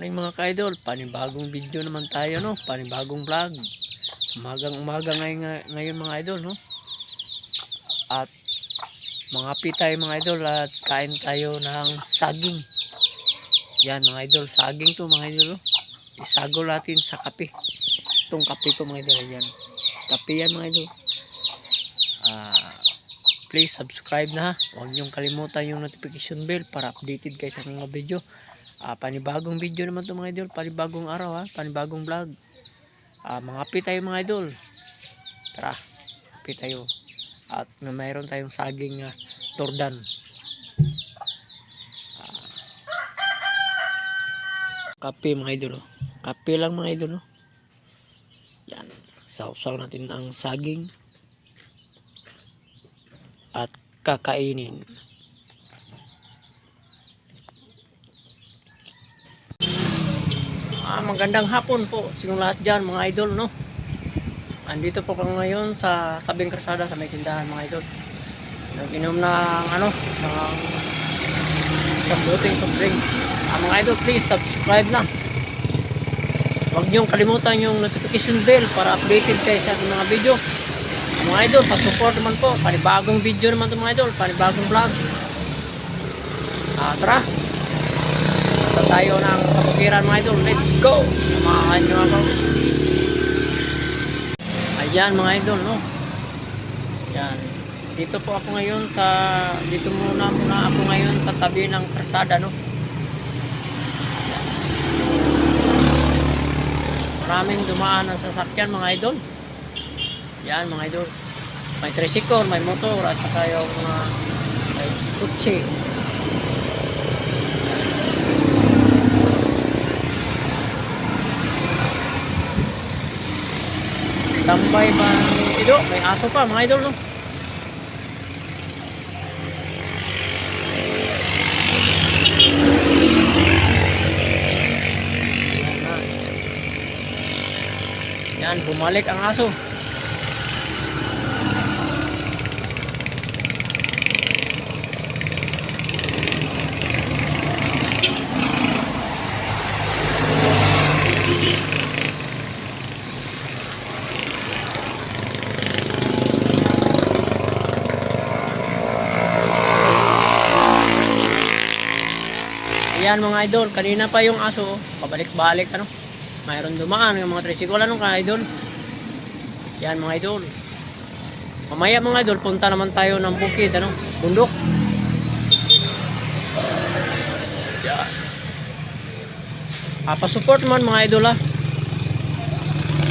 Morning mga ka-idol, panibagong video naman tayo, no? Panibagong vlog. Umagang ngayon mga idol, no? At mga tayo mga idol at kain tayo ng saging. Yan mga idol, saging to mga idol, no? Isagol natin sa kape. Itong kape ko mga idol, yan. Kape yan mga idol. Please subscribe na ha. Huwag niyong kalimutan yung notification bell para updated kayo sa mga video. Panibagong video naman to mga idol, panibagong araw ha, panibagong vlog. Mga api tayo mga idol. Tara, api tayo. At mayroon tayong saging tordan. Kape mga idol, oh. Kape lang mga idol, oh. Yan, sausaw natin ang saging at kakainin. Magandang hapon po sa inyong lahat dyan mga idol, no? Andito po kami ngayon sa tabing kalsada sa may tindahan mga idol. Nag-inom ng ng isang boteng soft drink. Mga idol, please subscribe na. Huwag niyong kalimutan yung notification bell para updated kayo sa ating mga video. Mga idol, pa-support naman po. Panibagong video naman ito mga idol, panibagong vlog. Tara, punta tayo ng kabukiran mga idol. Let's go! Samahan nyo ako. Ayan mga idol, no? Yan. Dito po ako ngayon dito muna ako ngayon sa tabi ng kalsada, no? Maraming dumaan ng sasakyan mga idol. Yan mga idol. May tricycle, may motor, at saka yung may kutsi. Tambay pa ito, may aso pa mga idol, no? Yan, bumalik ang aso. Ayan mga idol, kanina pa yung aso, pabalik-balik mayroon dumaan yung mga tricycle ka idol. Yan mga idol. Mamaya mga idol, punta naman tayo ng bukid, bundok. Yan. Pa-support naman mga idol ha.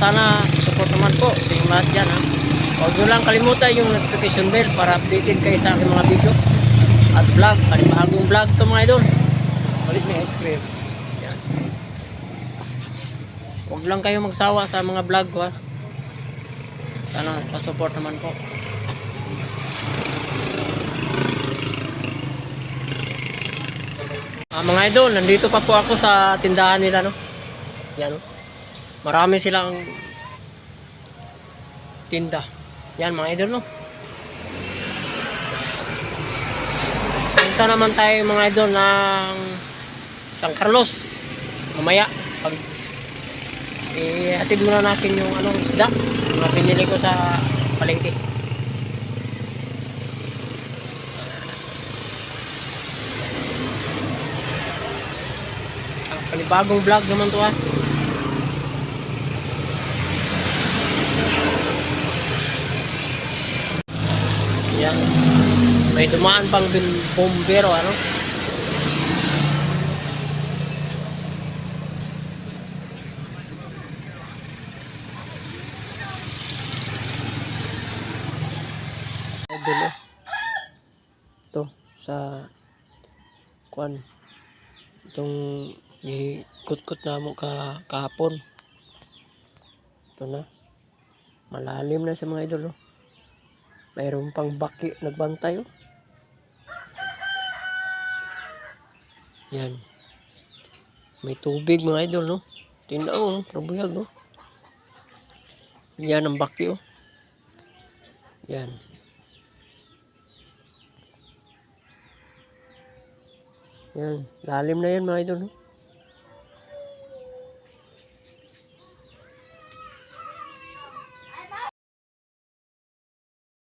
Sana support naman po sa inyong lahat dyan ha. Huwag nyo lang kalimutan yung notification bell para updated kayo sa aking mga video at vlog, panibagong vlog to mga idol. Ulit may ice cream. Yan. Huwag lang kayo magsawa sa mga vlog ko ha. Sana pa-support naman po. Mga idol, nandito pa po ako sa tindahan nila, no? Yan, no? Marami silang tinda. Yan mga idol, no? Punta naman tayo mga idol ng San Carlos mamaya pag ihatid muna natin yung isda na pinili ko sa palengke. Panibagong vlog naman to ha. Yan, may dumaan pang bombero idol ito sa itong ikut-kut na mo kahapon. Ito na, malalim na sa mga idol, mayroon pang baki nagbantay. Yan, may tubig mga idol, no? Tinaw, trabuyag, no? Yan ang baki, yan. Yan, lalim na yan mga idol, no?